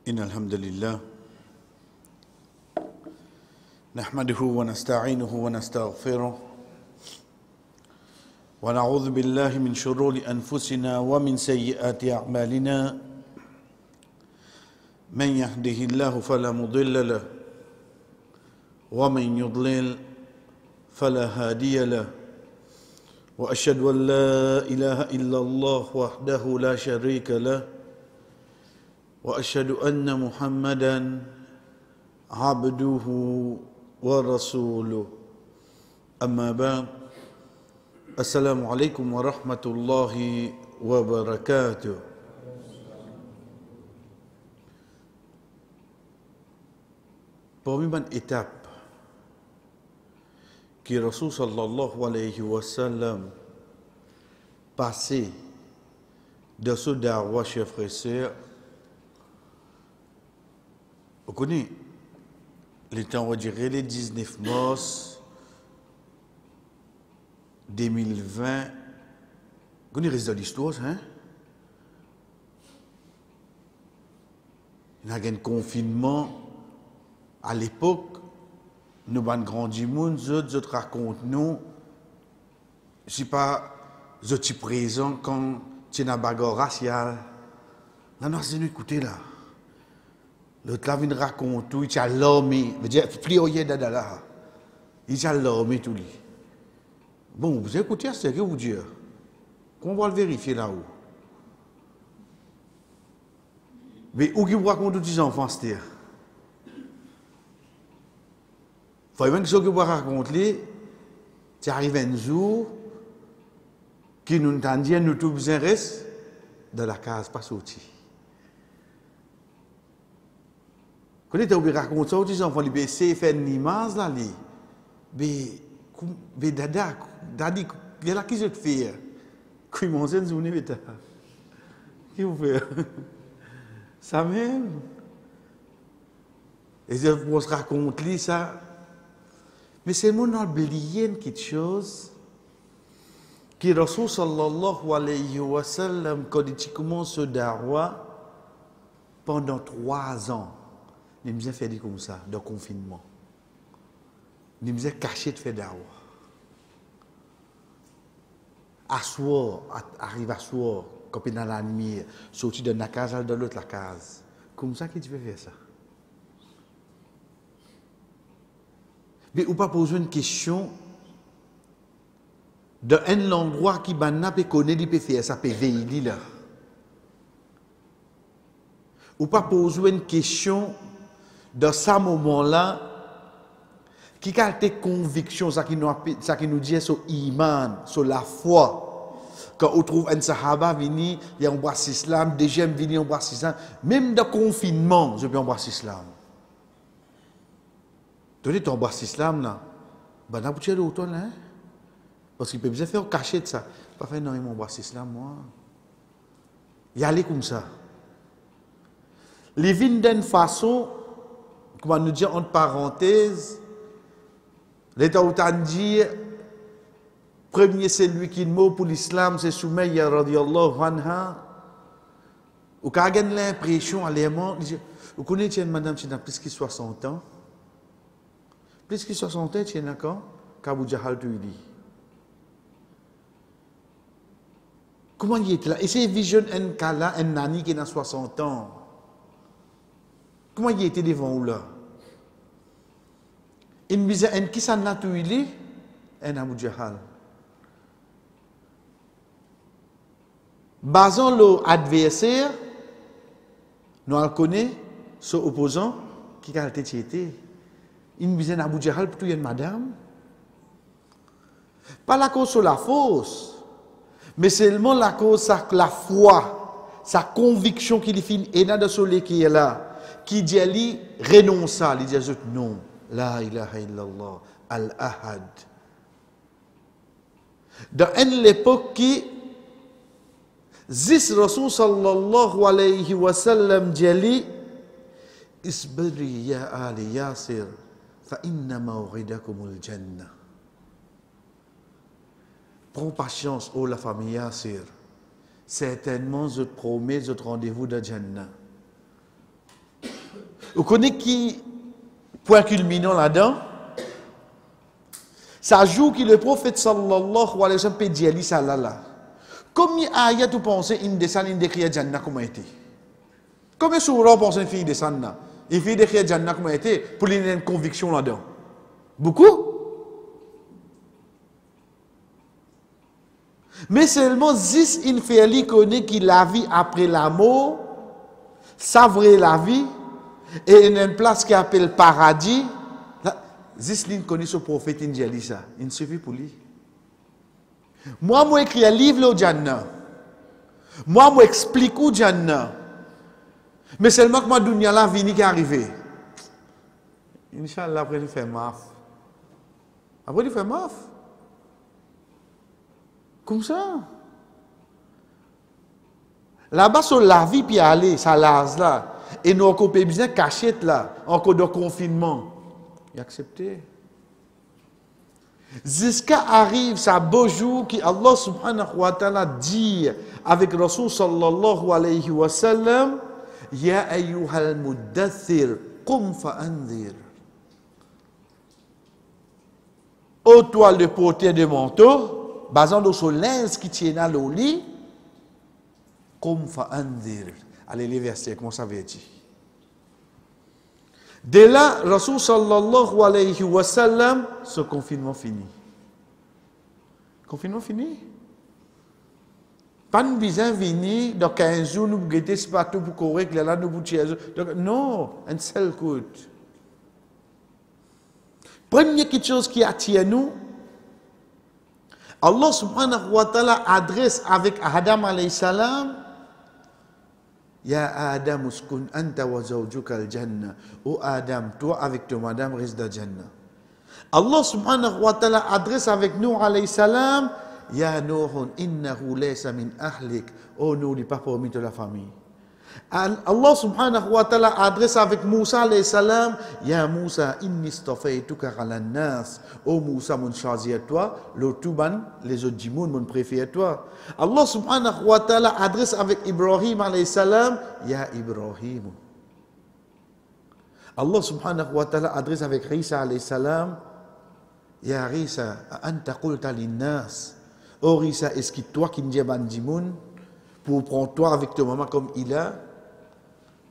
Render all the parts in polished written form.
إن الحمد لله نحمده ونستعينه ونستغفره ونعوذ بالله من شرور أنفسنا ومن سيئات أعمالنا من يهده الله فلا مضل له ومن يضلل فلا هادي له وأشهد أن لا إله إلا الله وحده لا شريك له وأشهد أن محمدا عبده ورسوله أما بعد السلام عليكم ورحمة الله وبركاته. Parmi les étapes que Rasul sallallahu alayhi wa sallam passé de ce darwa, chers frères et sœurs, vous connaissez les temps, on dirait les 19 mars 2020. Vous connaissez le reste de l'histoire, hein? Il y a eu un confinement. À l'époque, nous avons grandi, nous racontons nous, je ne suis pas présent quand tu as une bagarre raciale. Non, non, c'est nous écouter là. L'autre là vient raconter tout, il a l'armée, veut dire, plus au yéda là. Il a l'armée tout lui. Bon, vous écoutez, c'est ce que vous dites. Qu'on va le vérifier là-haut. Mais où qui vous raconte tous les enfants, c'était? Il faut même que ce que vous racontez, tu arrives un jour, qui nous entendent, nous tous besoin reste dans la case, pas sorti. Quand tu as raconté ça, les enfants, ils essaient de faire une image là, mais dada, il y a là qui se fait. Quand ils mangent une journée, qu'est-ce que vous faites? Ça même. Et je vous raconte ça. Mais c'est mon oublié quelque chose que Rasul sallallahu alayhi wa sallam, quand il commence ce darwa, pendant 3 ans, il nous a fait comme ça, de confinement. Il nous a caché de faire darwa. À soir, arrive à soir, quand il est dans la nuit, sorti de la case, dans l'autre la case. Comme ça que tu veux faire ça. Mais ou pas poser une question d'un endroit qui n'a pas connu, il peut faire ça, peut veiller là. Ou pas poser une question dans ce moment-là qui a été conviction, ça qui nous dit sur l'iman, sur la foi. Quand on trouve un sahaba venu, il embrasse l'islam, deuxième venu, embrasse l'islam. Même dans le confinement, je peux embrasser l'islam. Tu embrasses l'islam là, ben n'a pas de l'autre là, parce qu'il peut bien faire cacher de ça. Pas faire non, il m'embrasse l'islam moi. Il y aller comme ça. Les vignes d'une façon, comment nous dire entre parenthèses, l'État où t'as dit, premier c'est lui qui mot pour l'islam, c'est Soumaïa radiyallahu anha. Ou quand on a l'impression à l'aimant, vous connaissez une madame qui a plus que 60 ans. Plus que 60 ans, tu es d'accord? Qu'Abu Jahal tu dit. Comment il est là? Et c'est vision un cas là, un nani qui a 60 ans. Comment il était devant vous là? Il me disait, qui s'en a tu il est? Un Abu Jahal. Basant l'adversaire, nous le connaissons, son opposant, qui a été. Il me disait Abu Jahal pour une madame. Pas la cause sur la fausse, mais seulement la cause sur la foi, sa conviction qu'il fait et n'a de soleil qui est là, qui dit lui renonce à, il dit non, la ilaha illallah, al-ahad. Dans l'époque qui Zis Rasul sallallahu alayhi wa sallam dit isbiri ya ali Yasir. فَإِنَّ مَوْعِدَكُمُ الْجَنَّةِ. Prends patience, oh la famille Yasir. Certainement, je te promets, je te rendez-vous de Jannah. Vous connaissez qui, point culminant là-dedans, ça joue que le prophète sallallahu alayhi wa sallam peut dire ça là. Combien d'ayats vous pensez une descend une décrit Jannah comment été? Combien de sourates vous pensez une fille descend là? Une fille décrit Jannah comment été pour une conviction là-dedans? Beaucoup? Mais seulement 10 infélis connaît qui la vie après la mort, savourer la vie, et une place qui appelle paradis. 10 lignes connaissent ce prophète Indjali ça. Il suffit pour lui. Moi écris un livre au Jannah. Moi explique où Jannah. Mais seulement que ma dunya la vie qui est arrivé. Inch'Allah après il fait maf. Après il fait maf. Comme ça. Là-bas, sur la vie, puis aller, ça lase là. Et nous avons besoin de cachette là, encore de confinement. Il a accepté. Jusqu'à arrive, ça beau jour qui Allah subhanahu wa ta'ala dit avec Rasul sallallahu alayhi wa sallam, Ya ayyuhal muddathir, qum fa'anzir. Ô toi le porteur de manteau, basant sur linge qui tient à l'eau lit, comme fa'andir. Allez, les versets, comment ça veut dire? Dès là, Rasul sallallahu alayhi wa sallam, ce confinement fini. Confinement fini? Pas nous besoin de venir dans 15 jours, nous guetter ce partout pour correct, là, nous boucher. Non, un seul coup. Première chose qui attire nous, Allah subhanahu wa ta'ala adresse avec Adam alayhi salam, Ya Adam uskun anta wa zawjuka al-jannah. Oh Adam, toi avec ton madame reste dans Jannah. Allah subhanahu wa ta'ala adresse avec Nuh alayhi salam, Ya Nuh innahu laysa min ahlik. Oh Nuh, il n'est pas parmi de la famille. Allah subhanahu wa ta'ala adresse avec Moussa alayhi salam, Ya Moussa inni stafaytuka ala nas. Oh Moussa, mon choisi à toi, les autres djimoun, mon préféré à toi. Allah subhanahu wa ta'ala adresse avec Ibrahim alayhi salam, Ya Ibrahim. Allah subhanahu wa ta'ala adresse avec Risa alayhi salam, Ya Risa, anta qulta linnas. Oh Risa, est-ce que toi qui me dis ban djimoun, pour prendre toi avec ton maman comme il a,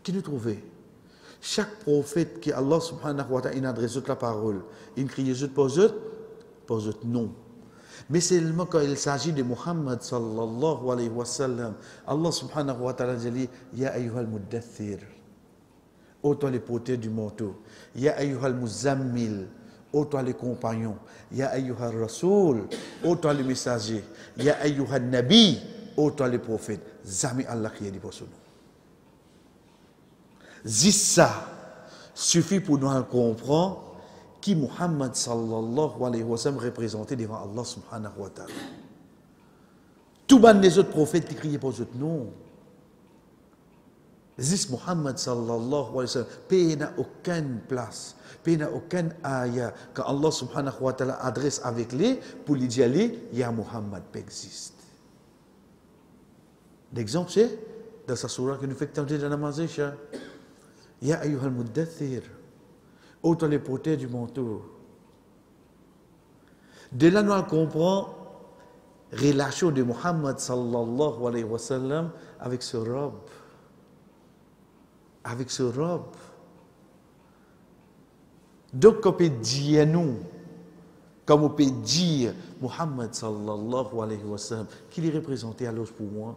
qui nous trouvait? Chaque prophète qui Allah subhanahu wa ta'ala adresse la parole, il crie pour eux non. Mais seulement quand il s'agit de Muhammad sallallahu alayhi wa sallam, Allah subhanahu wa ta'ala dit Ya ayyuhal muddathir, ô toi les porteurs du manteau, Ya ayyuhal muzammil, ô toi les compagnons, Ya ayyuhal rasoul, ô toi les messagers, Ya ayyuhal nabi, ô toi les prophètes. Jamais Allah qui a dit pour ce nom. Ça suffit pour nous comprendre qui Muhammad sallallahu alayhi wa sallam représentait devant Allah subhanahu wa ta'ala. Tout les autres prophètes qui criaient pour ce nom. Muhammad sallallahu alayhi wa sallam, pays n'a aucune place, pays n'a aucun ayah que Allah subhanahu wa ta'ala adresse avec lui pour lui dire Ya Muhammad existe. L'exemple c'est dans sa surah que nous faisons tenter dans la mazécha. Ya ayyuhal muddathir, ô toi les porteurs du manteau. De là, nous comprenons la relation de Muhammad sallallahu alayhi wa sallam avec ce robe. Avec ce robe. Donc, on peut dire nous, comme on peut dire Muhammad sallallahu alayhi wa sallam, qu'il est représenté alors pour moi.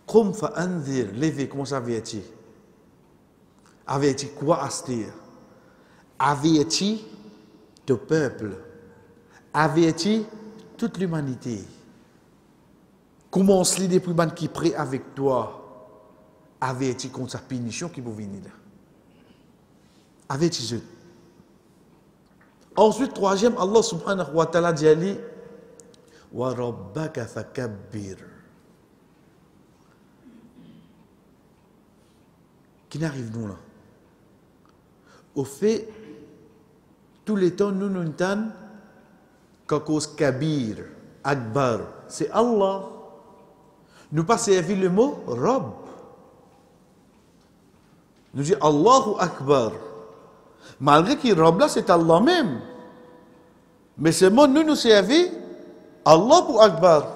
Comme fa'anzir, lever, comment ça avertit? Avertit quoi astir? Avertit le peuple. Avertit toute l'humanité. Commence l'idée plus bonne qui prie avec toi. Avertit contre sa punition qui peut venir. Avertis-le. Ensuite, troisième, Allah subhanahu wa ta'ala dit Wa rabbaka fakabbir. Qui n'arrive nous là? Au fait, tous les temps, nous nous entendons qu'à cause kabir, akbar, c'est Allah. Nous pas servi le mot rob. Nous dit Allahu Akbar. Malgré qu'il Rabb là, c'est Allah même. Mais seulement nous servons Allahu Akbar.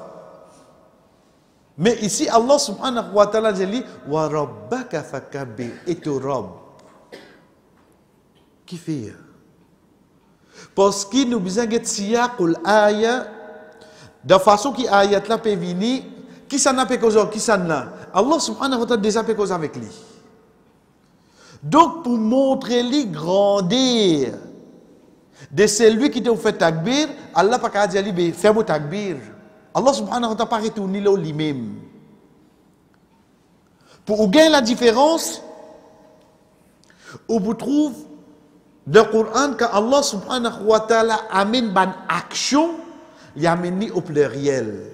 Mais ici, Allah subhanahu wa ta'ala dit wa rabbaka fakabbir, et ton Rabb. Qui fait? Parce qu'il nous besoin de siyaqul aya de façon qui ayat là peut venir qui s'en a fait cause qui s'en a. Allah subhanahu wa ta'ala déjà fait cause avec lui. Donc pour montrer lui grandeur de celui qui t'a fait takbir, Allah pas qu'à dire lui fais mon takbir. Allah subhanahu wa ta'ala pas retourner là lui-même. Pour gagner la différence, on vous trouve dans le Coran que Allah subhanahu wa ta'ala amène une action, il amène au pluriel.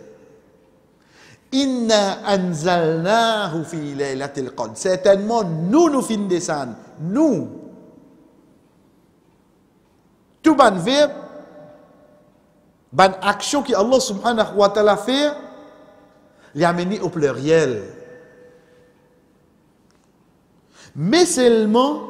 Inna anzalnahu fi laylatil qadr. Certainement, nous fin descendre. Nous. Tout ban verbe, ban action que Allah subhanahu wa ta'ala fait, il amène au pluriel. Mais seulement,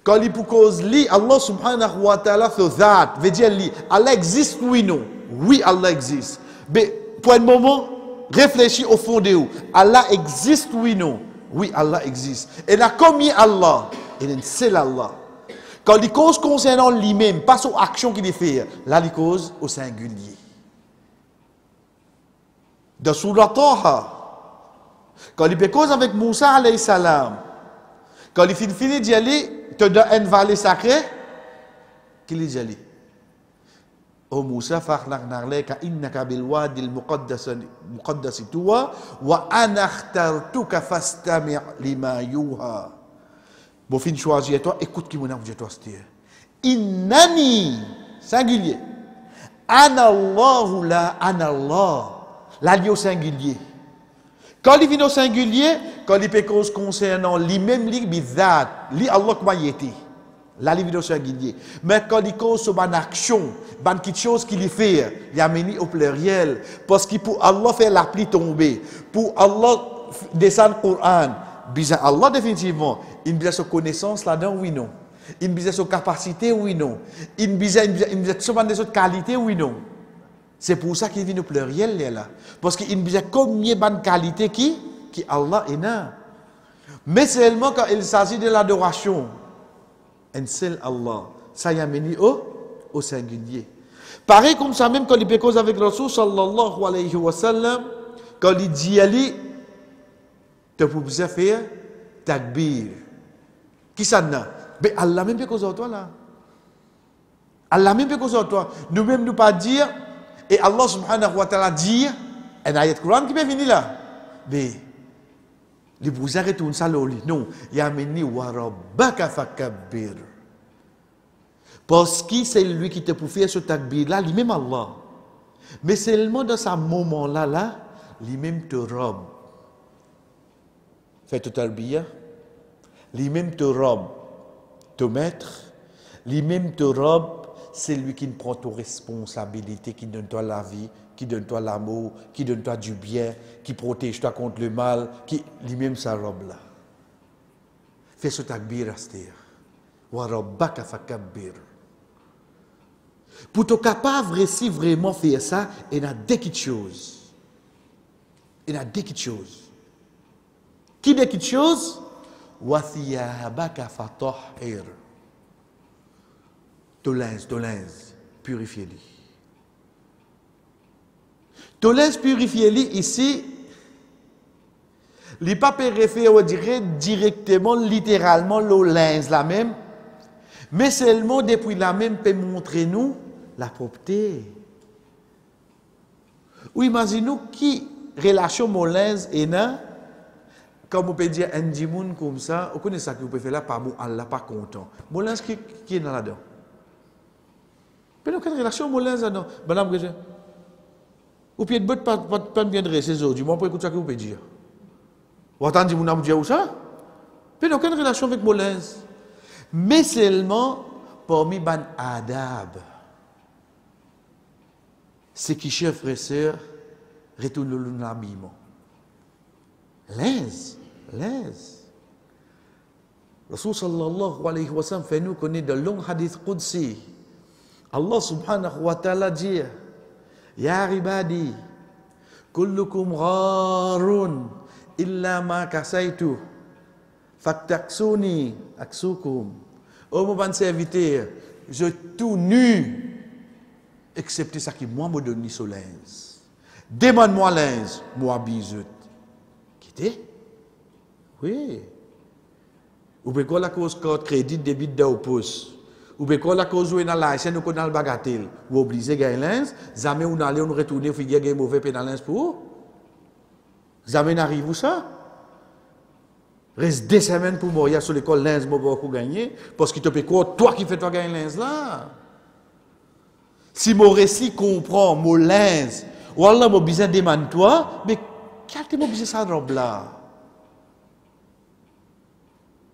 quand il pour cause li, Allah subhanahu wa ta'ala fait that, veut dire li, Allah existe oui non. Oui, Allah existe. Mais pour un moment, réfléchis au fond de vous. Allah existe oui non. Oui, Allah existe. Et là, combien Allah? Il est un seul Allah. Quand il cause concernant lui-même, pas aux actions qu'il fait, là, il cause au singulier. Dans Surah Taha, quand il fait cause avec Moussa alayhi salam, quand il finit d'y aller, te donne une vallée sacrée, qu'il y allait. Oh Moussa, fa'khlarna alayka innaka bil wadi al muqaddas tuwa wa ana akhtartuka fastami' lima yuha. Bon fin choisir toi, écoute qui m'a dit toi c'était. Innani singulier. Ana Allah la ana Allah. La lié au singulier. Quand il vient au singulier, quand il peut cause concernant lui-même, lui, bizarre, lui, Allah, comment il était. Là, il vient au singulier. Mais quand il cause sur une action, une petite chose qu'il fait, il a mené au pluriel. Parce que pour Allah faire la pluie tomber, pour Allah descendre le Coran, bizarre, Allah, définitivement, il a sa connaissance là-dedans, oui, non. Il a sa capacité, oui, non. Il a souvent des autres qualités, oui, non. C'est pour ça qu'il vient au pluriel là. Parce qu'il y a combien de bonnes qualités qui Allah est là. Mais seulement quand il s'agit de l'adoration, un seul Allah, ça y a mené au singulier. Pareil comme ça même quand il peut cause avec le Rasul sallallahu alayhi wa sallam, quand il dit Ali, tu peux faire takbir. Qui ça n'a? Mais Allah même peut cause à toi là. Allah même peut cause à toi. Nous-mêmes nous pas dire. Et Allah subhanahu wa ta'ala dit, un ayat Coran qui peut venir là. Mais, les bousards retournent ça là. Non, il y a mené wa rabbaka fakabbir. Parce que c'est lui qui te peut faire ce takbir là, lui-même Allah. Mais seulement dans ce moment là, lui-même te robe. Fais tout tarbiya. Lui-même te robe. Te maître. Lui-même te robe. C'est lui qui prend ta responsabilité, qui donne toi la vie, qui donne toi l'amour, qui donne toi du bien, qui protège toi contre le mal, qui lui-même sa robe là. Fais ce takbir astir. Wa rabbaka fakabbir. Pour être capable de vraiment faire ça, il y a deux petites choses. Il y a deux petites choses. Qui deux petites choses? Wa thiyabaka fatahhir. Ton linge, purifiez-le. Ton linge, purifiez-le ici, les pas référé, on dirait directement, littéralement, le linge la même, mais seulement depuis la même peut montrer nous la propreté. Ou imaginez-nous qui relation mon linge est là, comme on peut dire un djimoun comme ça, on connaît ça que vous pouvez faire là, par bon, Allah pas content. Mon linge qui est là-dedans? Mais aucune relation, mon linge, non. Madame Bréger. Ou pied de botte, pas bien dressé, du moins pour écouter ça que vous pouvez dire. Vous entendez, vous n'avez où ça? Mais aucune relation avec mon linge. Mais seulement, parmi les adab, c'est qui, chers frères et sœurs, retourne l'habillement. Linge. Rasul sallallahu alayhi wa sallam fait nous connaître de longs hadiths qudsi. Allah subhanahu wa ta'ala dit, Ya ibadi, kullukum gharun illa ma kasaitu, fattaksuni aksukum. Oh mon bon serviteur, je tout nu, excepté ça qui moi me donne sur linge. Demande-moi linge, moi bisous. Quittez? Oui. Ou bien la cause carte crédit débit de pouce. Ou bien la cause où est dans la chaîne ou dans le bagatelle. Ou obligé gagner linge, jamais on allait on retourner ou faire gagner mauvais pénal pour. Jamais n'arrive où ça? Reste 2 semaines pour mourir sur l'école linge pour gagner parce que tu peux quoi toi qui fais toi gagner linge là. Si mon récit comprend mon linge, ou alors mon besoin demande toi, mais quel est mon besoin ça robe là?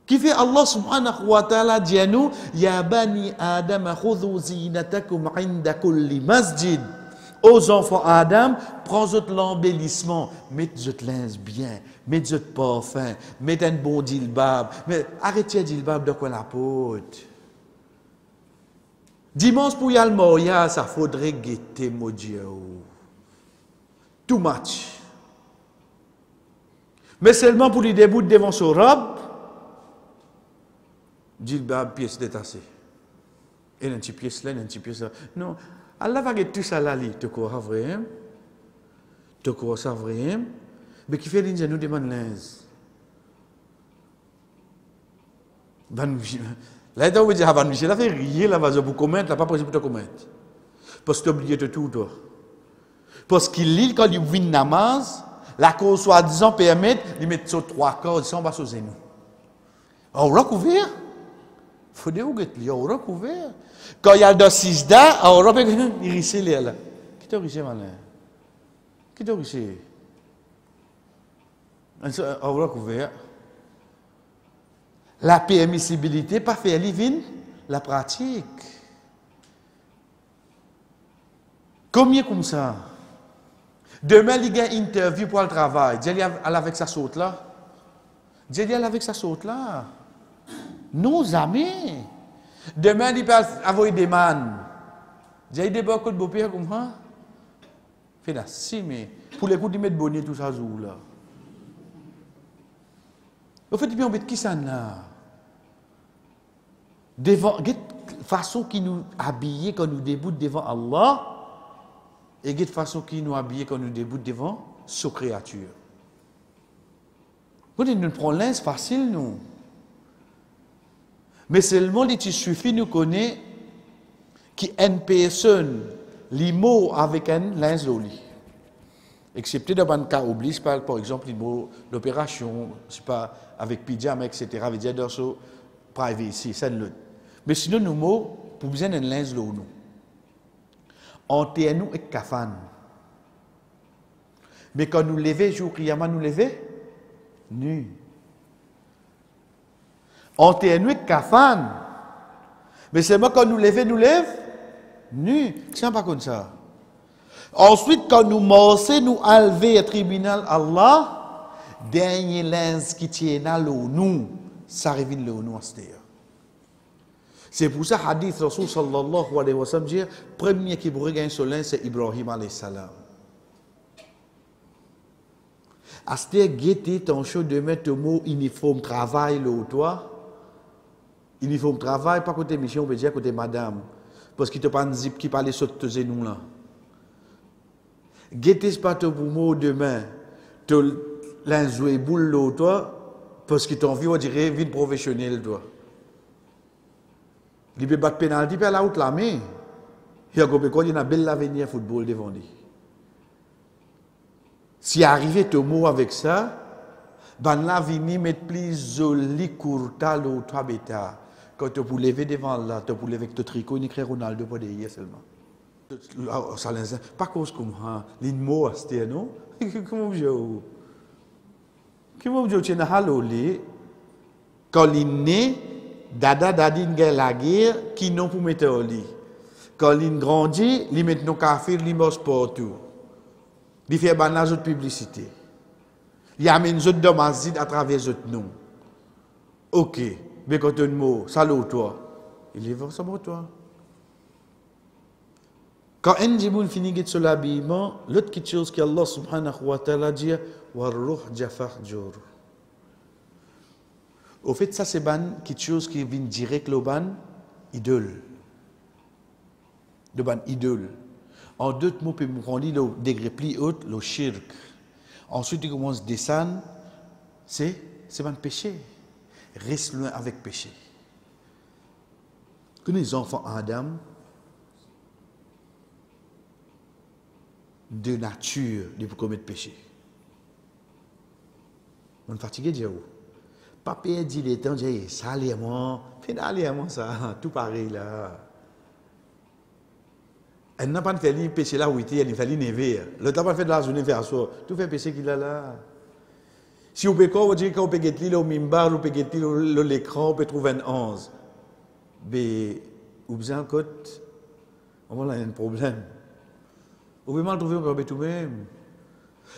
Qui fait Allah subhanahu wa ta'ala dit à nous, Ya bani Adam, khudhu zinatakum inda kulli masjid. Aux enfants Adam, prends votre l'embellissement, mettez votre linge bien, mettez votre parfum, mettez un bon dilbab, mais arrêtez le dilbab de quoi la pote. Dimanche pour y aller moya, ça faudrait guetter mon Dieu. Too much. Mais seulement pour les débuts devant son robe, dilbab pièce détachée. Et une petite pièce là, une petite pièce là. Non, Allah va guetter tout ça là, tu crois vrai? Tu crois ça vrai? Mais qui fait l'inja nous demande linge. Là, tu vas dire, Van Michel a fait rire là-bas pour commenter, là, pas possible de commenter. Parce que tu as oublié de tout, toi. Parce qu'il lit, quand il vient namaz, la cause soi-disant permet, il met sur 3 cordes, ils sont bas sur nous. On recouvert. Il faut dire, on recouvert. Quand il y a de 6 dates, on recouvert, il risque là. Qui t'a risqué, malin? Qui t'a risqué? On recouvert. La permissibilité, pas faire living, la pratique. Combien comme ça? Demain, il y a une interview pour le travail. Dis-lui avec sa saute là. Dis-lui avec sa saute là. Non, jamais. Demain, il peut avoir des man. Dis-lui des beaucoup de beaux-pères comme ça. Fais là, si, mais pour les coups, il met de bonnet tout ça, jour là. Au fait, bien, on met qui ça là? Devant, façon qui nous habille quand nous débutons devant Allah, et de façon qui nous habille quand nous débutons devant sa créature. Vous nous prenons l'ins facile, nous. Mais seulement, il suffit de nous connaître qu'une personne, les mots avec un linge au lit. Excepté dans un cas oblige, par exemple, les mots d'opération, c'est pas avec pyjama, etc., avec dire dans ce privacy, c'est l'autre. Mais sinon, nous mots, pour besoin d'un linge là, nous. Entre nous et kafan. Mais quand nous levons, jour Kiyama, nous levons nu. Entre nous et kafan. Mais seulement quand nous levons nu. C'est pas comme ça. Ensuite, quand nous marchons, nous enlevons au tribunal Allah, dernier linge qui tient là, nous, ça revient là, nous, à cette heure. C'est pour ça, hadith Rasul sallallahu alayhi wa sallam dit, premier qui pourrait gagner ce linge, c'est Ibrahim alayhi salam. À cette heure, guetter ton chaud de mettre le mot uniforme travail, là, toi. Uniforme travail, pas côté mission, on peut dire côté madame. Parce qu'il te pas un zip qui parle sur tes nous là. Guetter ce pas ton mot demain, te l'injouer boule, là, toi, parce qu'il t'a envie, on dirait, vie professionnelle, toi. Il peut battre pénalty, il peut aller out la main. Il y a un bel avenir football devant lui. Si arrivé au mot avec ça, ben là, vini mettre plus joli courta l'eau, toi bêta. Quand tu peux lever devant là, tu peux lever avec ton tricot, il écrit Ronaldo pour des hier seulement. Ça pas cause comme ça. Les mots à ce non? Comment vous Comment vous dites, quand il est né, Dada dadin gay la guerre qui non pour mettre au lit. Quand il grandit, il met nos cafés, il mange partout. Il fait banage de publicité. Il amène autres dommages à travers autres noms. Ok, mais quand un mot, ça l'autre toi, il est forcément toi. Quand un jiboun finit de se l'habillement, l'autre quelque chose qu'Allah subhanahu wa ta'ala dit, warruh jafar jor. Au fait, ça c'est quelque chose qui vient direct le ban idole. De ban idole. En deux mots, puis on dit le degré plus haut, le shirk. Ensuite, il commence à descendre, c'est un péché. Reste loin avec péché. Que les enfants Adam, de nature, ils peuvent commettre péché. On est fatigué de dire, papa dit les temps, ça allait moi, finalement ça, tout pareil là. Elle n'a pas fait le péché là où il était, elle fait l'élever. Le temps pas fait de la journée vers soi. Tout fait péché qu'il a là. Si vous pouvez vous dire qu'on peut gagner le mimbar, ou peut gagner l'écran, on peut trouver un 11. Mais vous avez un côté, on a un problème. Vous pouvez mal trouver un problème tout même.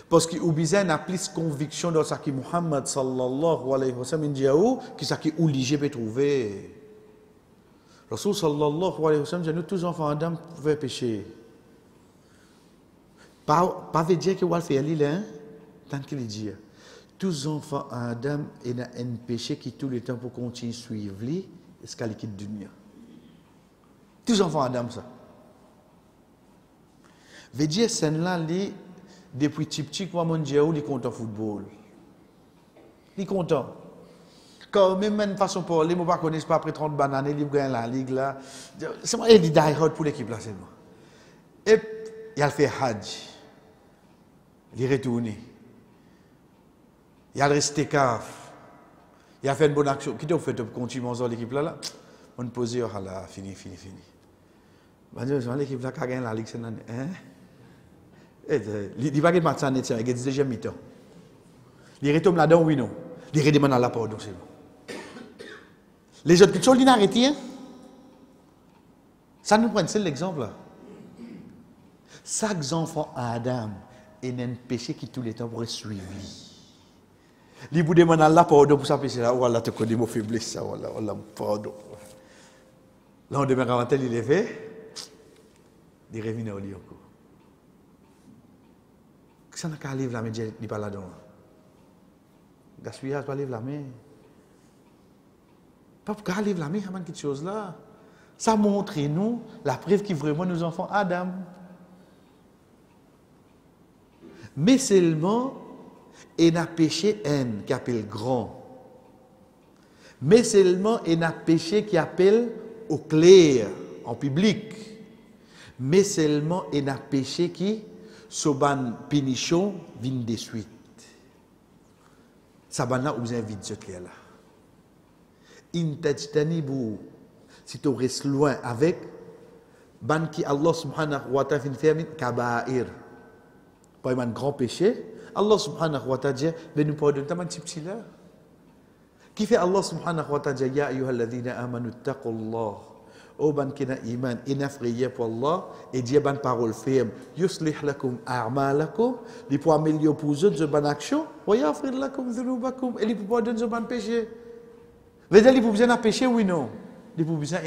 Parce que vous avez plus de conviction dans ce que Muhammad sallallahu alayhi wa sallam dit que ce qui est obligé de trouver. Rasul sallallahu alayhi wa sallam dit, nous tous enfants Adam pouvaient pécher. Pas veut dire que vous allez faire l'île, hein? Tant qu'il dit. Tous enfants Adam ont un péché qui tout le temps pour continuer à suivre lui, est-ce qu'elle quitte la dunya. Tous enfants Adam, ça. Veut dire, c'est là, depuis petit, moi, mon Dieu, il est content football. Il est content. Quand même, une façon pour parler, je ne connais pas après 30 bananes, il gagne la ligue là. C'est moi, il dit die-hard pour l'équipe là, c'est moi. Et il a fait Hajj. Il est retourné. Il a resté caf. Il a fait une bonne action. Qui t'a fait pour continuer dans l'équipe là? On pose, oh là, fini. L'équipe là qui a gagné la ligue, c'est hein? Il va gagner match en étienne, il a déjà mi-temps. Il retourne là-dedans, oui, non. Il redemande à la pardon, c'est bon. Les autres choses, ils n'ont arrêté. Hein? Ça nous prend seul l'exemple là. Chaque enfant Adam est un péché qui tout le temps pourrait suivre. Il vous demande à la pardon pour ça péché là. Voilà, tu connais mon faiblesse, ça, voilà, pardon. Là, on demande quand il est fait, il revient au lit encore. Ça n'a qu'à livre la main, il n'est pas là-dedans. Gaspillage, pas livre la main. Pas pour qu'à livre la main, il y a quelque chose là. Ça montre nous la preuve qui vraiment nous enfants Adam. Mais seulement, il a péché un qui appelle grand. Mais seulement, il a péché qui appelle au clair, en public. Mais seulement, il a péché qui soban pénichon vient de suite. Ça va là où vous invite ce clair là. Intajtanibu, si tu restes loin avec, ban qui Allah subhanahu wa ta'ala fait kaba'ir. Pas un grand péché. Allah subhanahu wa ta'ala dit, mais nous pardonne un petit petit là. Qui fait Allah subhanahu wa ta'ala dit, ya ayyuhalladhina amanu taqullah. Oh ban qui n'a iman, inafriye pour Allah, et dit ban parole ferme, yuslih lakum a'malakum, il peut améliorer pour eux de bonnes actions, wa yafrid lakum dhunubakum, et il peut pardonner de bonnes péchés. Veut dire, il peut besoin d'un péché, oui, non. Il peut besoin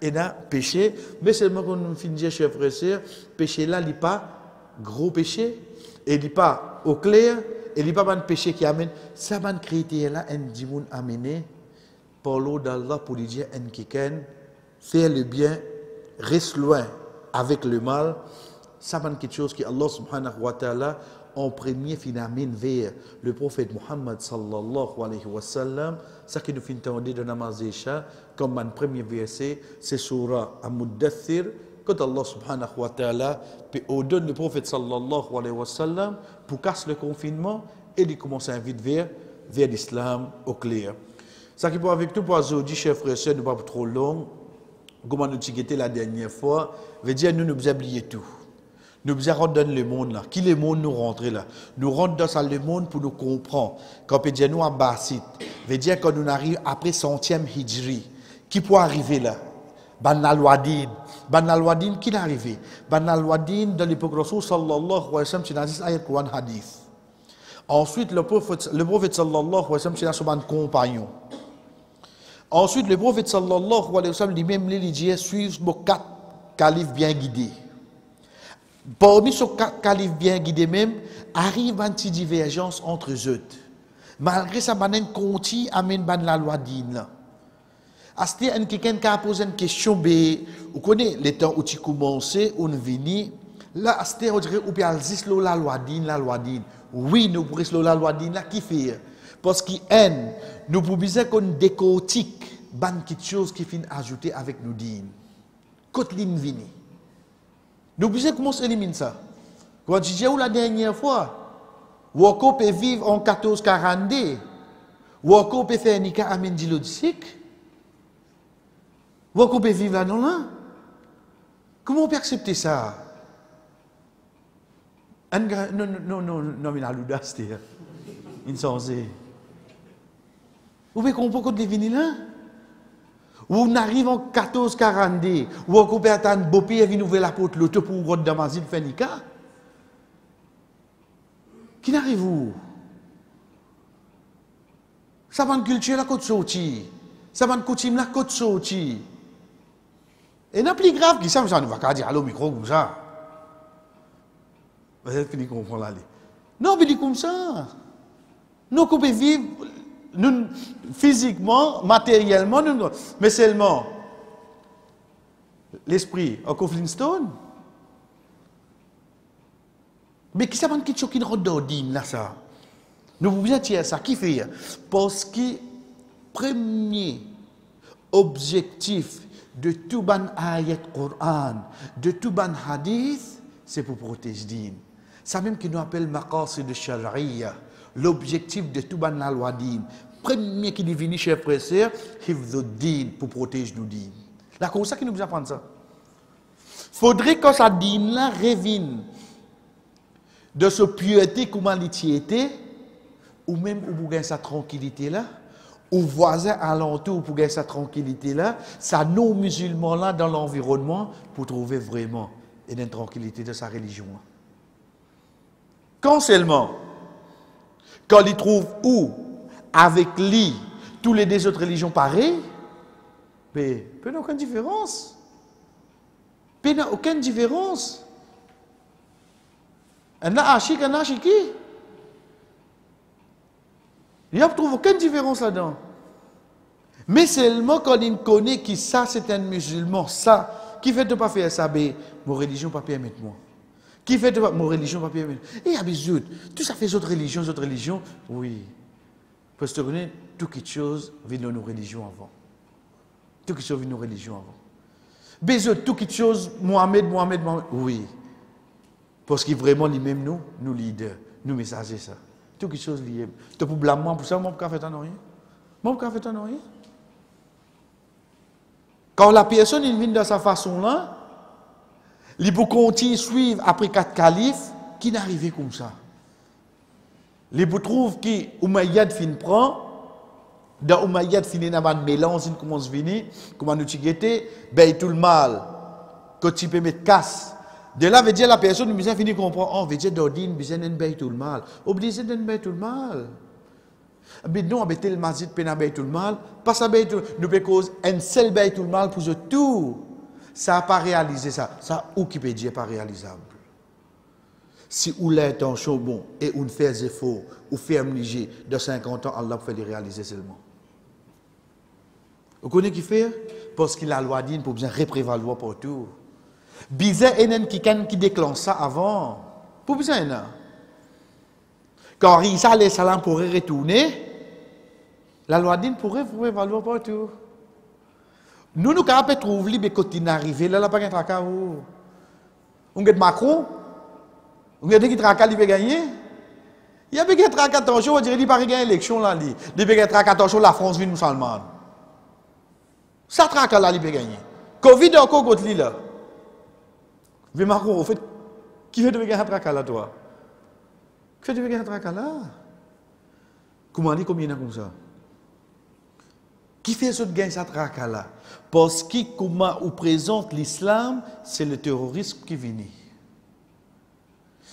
d'un péché, mais seulement quand on finit, chers frères et sœurs, péché là, il n'est pas gros péché, et il n'est pas au clair, et il n'est pas un péché qui amène. Ça, un critère là, un dimoun amené, par l'eau d'Allah pour lui dire, un kiken, faire le bien, reste loin avec le mal. Ça, c'est quelque chose que Allah subhanahu wa ta'ala, en premier, finalement, vers le prophète Muhammad sallallahu alayhi wa sallam. Ça que nous finissons de namaz Isha, comme un premier verset, c'est surah Al-Muddathir, quand Allah subhanahu wa ta'ala ordonne le prophète sallallahu alayhi wa sallam pour casser le confinement et il commence à inviter vers l'islam au clair. Ça qui peut avec nous pour aujourd'hui, chers frères et sœurs, ne pas trop long, comme nous avons la dernière fois, veut dire nous oublier tout. Nous devons dans le monde là. Qui le monde nous rentre là? Nous rentrons dans le monde pour nous comprendre. Quand on dit nous en Bassit, veut dire quand nous arrivons après 100e Hijri, qui peut arriver là? Ban al-Wadin. Ban al-Wadin, qui est arrivé? Ban al-Wadin, dans l'époque Rasul sallallahu alayhi wa sallam, c'est un ayat Quran hadith. Ensuite, le prophète sallallahu alayhi wa sallam, c'est un compagnon. Ensuite, le prophète sallallahu alayhi wa sallam lui-même il dit suivre vos 4 califes bien guidés. Parmi ces 4 califes bien guidés même, arrive une petite divergence entre eux. Malgré ça, il continue à mener la loi d'In. Est-ce que quelqu'un qui a posé une question, vous connaissez les temps où tu commences, où on vient, là, est-ce que vous dirait, ou bien la loi d'In. Oui, nous pourrions la loi d'In, là, qui fait? Parce qu'il nous pouvons qu'on décortique quelque chose qui finit ajouter avec nous d'In. Quand l'In vient. Nous pouvons commencer à éliminer ça. Quand je disais la dernière fois, Woko peut vivre en 1442, Woko peut faire un nika à Mendilodisik, Woko peut vivre là, non? Comment on peut accepter ça? Non, mais l'audace, c'est insensé. Vous pouvez comprendre qu'on est là? Ou on arrive en 1442, ou on peut attendre Bopi et venir ouvrir la porte l'auto pour Rod Damazil faire nika? Qui n'arrive où? Ça va une culture la côte sortie. Ça va une coutume la côte sortie. Et non plus grave qui ça, on ne va pas dire allô micro comme ça. Vous avez fini de comprendre là. Non, mais dit comme ça. Nous pouvons vivre nous, physiquement, matériellement, nous, mais seulement l'esprit, Uncle Flintstone. Mais qui s'appelle quelque chose qui ne redonne là ça? Nous pouvons dire ça. Qui fait? Parce que le premier objectif de tout ban ayat Coran, de tout ban hadith, c'est pour protéger din. Ça même qui nous appelle maqasid de sharia. L'objectif de tout ban la loi din. Premier qui est venu chez frère sœur, hifdhuddin pour protéger nous din. Là comme ça qui nous apprend ça. Faudrait que ça din là revienne de ce piété comment l'itiété ou même pour gagner sa tranquillité là, ou voisin alentour pour gagner sa tranquillité là, ça non musulmans là dans l'environnement pour trouver vraiment une tranquillité de sa religion. Quand seulement, quand il trouve où avec lui tous les deux autres religions pareilles, mais il n'y a aucune différence. Il n'y a aucune différence. Un achik, un achiki. Il n'y a aucune différence là-dedans. Mais seulement quand il connaît que ça, c'est un musulman, ça, qui fait de ne pas faire ça, ben, mon religion ne pas permettre moi. Qui fait de pas, mon religion ne pas permettre. Et abusé, tout ça fait autres religions, oui. Parce que tout quelque chose vient de nos religions avant. Tout quelque chose vient de nos religions avant. Bézot, tout quelque chose, Mohamed, oui. Parce que vraiment, lui-même, nous leaders, nous messagers, ça. Tout quelque chose lié. Tu peux blâmer moi pour ça, moi, je ne peux pas faire rien. Moi, je ne peux pas faire rien. Quand la personne vient de sa façon-là, il peut continuer à suivre après 4 califes qui n'arrivent comme ça. Il peut trouver que Umayyad fin prend, dans Umayyad fin n'a pas de mélange, il commence à venir, comment nous t'igueter, ben tout le mal, quand tu peux mettre casse. De là, veut dire la personne nous a fini de comprendre, on veut dire d'ordine, besoin d'un bail tout le mal. Obligé d'un bail tout le mal. Mais nous, on a tel mazit, pena bail tout le mal. Pas ça bail tout, nous peut cause un seul bail tout le mal pour tout. Ça n'a pas réalisé ça. Ça, ou qui peut dire pas réalisable. Si ou l'intention bon et on fait des efforts, ou fait un léger de 50 ans, Allah peut les réaliser seulement. Vous connaissez qui fait? Parce qu'il a la loi d'ine pour bien reprévaloir partout. Bizarre qui déclenche ça avant. Pour bizarre. Quand Isa alayhi salam pourrait retourner, la loi d'ine pourrait valoir partout. Nous capables de trouver les côtés d'arriver là, pas de tracas. On a Macron, on a des tracas qui peut gagner. Il y a des tracas attention, on dirait qu'il pas gagner l'élection là. Il y a des tracas attention, la France vient musulmane. Ça tracas là, il peut gagner. Covid encore contre lui là. Mais Macron, au fait, qui fait de gagner un tracas là, toi? Qui fait de gagner un tracas là? Comment dit combien comme ça? Qui fait ce gain ça tracas là? Parce que comment on présente l'islam, c'est le terrorisme qui vient.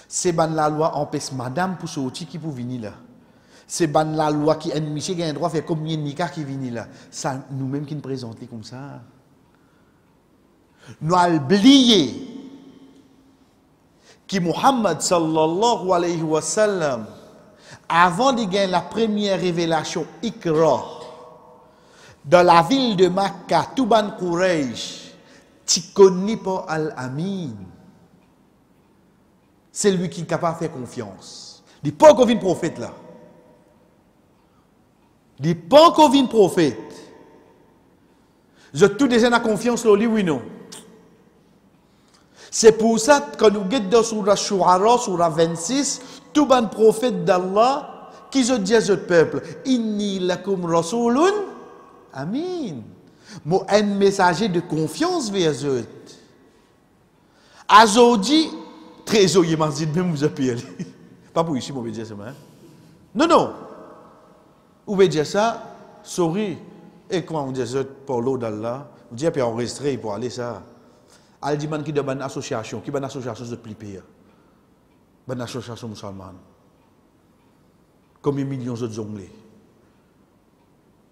C'est ban la loi empêche madame pour sortir qui pour venir là. C'est ban la loi qui est Michel qui a un droit de faire combien de nikah qui viennent là. Ça, nous-mêmes qui nous présentons comme ça. Nous avons oublié que Muhammad sallallahu alayhi wa sallam, avant de gagner la première révélation Iqra, dans la ville de Makkah, Touban Quraysh, tu connais pas Al-Amin. C'est lui qui est capable de faire confiance. Il n'est pas encore venu prophète là. Il n'est pas encore venu prophète. Je tout déjà la confiance là, oui non. C'est pour ça que nous guettons dans Surah Shu'ara, Surah 26, tout bon prophète d'Allah qui se dit à ce peuple, Inni lakum rasulun amin. Moi, un messager de confiance vers eux. Azodi, trésorier m'a dit, même vous appelez. Pas pour ici, moi, je dire ça. Non, non. Vous pouvez dire ça, sorry. Et comment vous dites ça pour l'eau d'Allah? Vous dites, puis enregistrer pour aller ça. Elle dit qu'il y a une association, qui est une association de plus pire. Une association musulmane. Combien de millions de zonglés?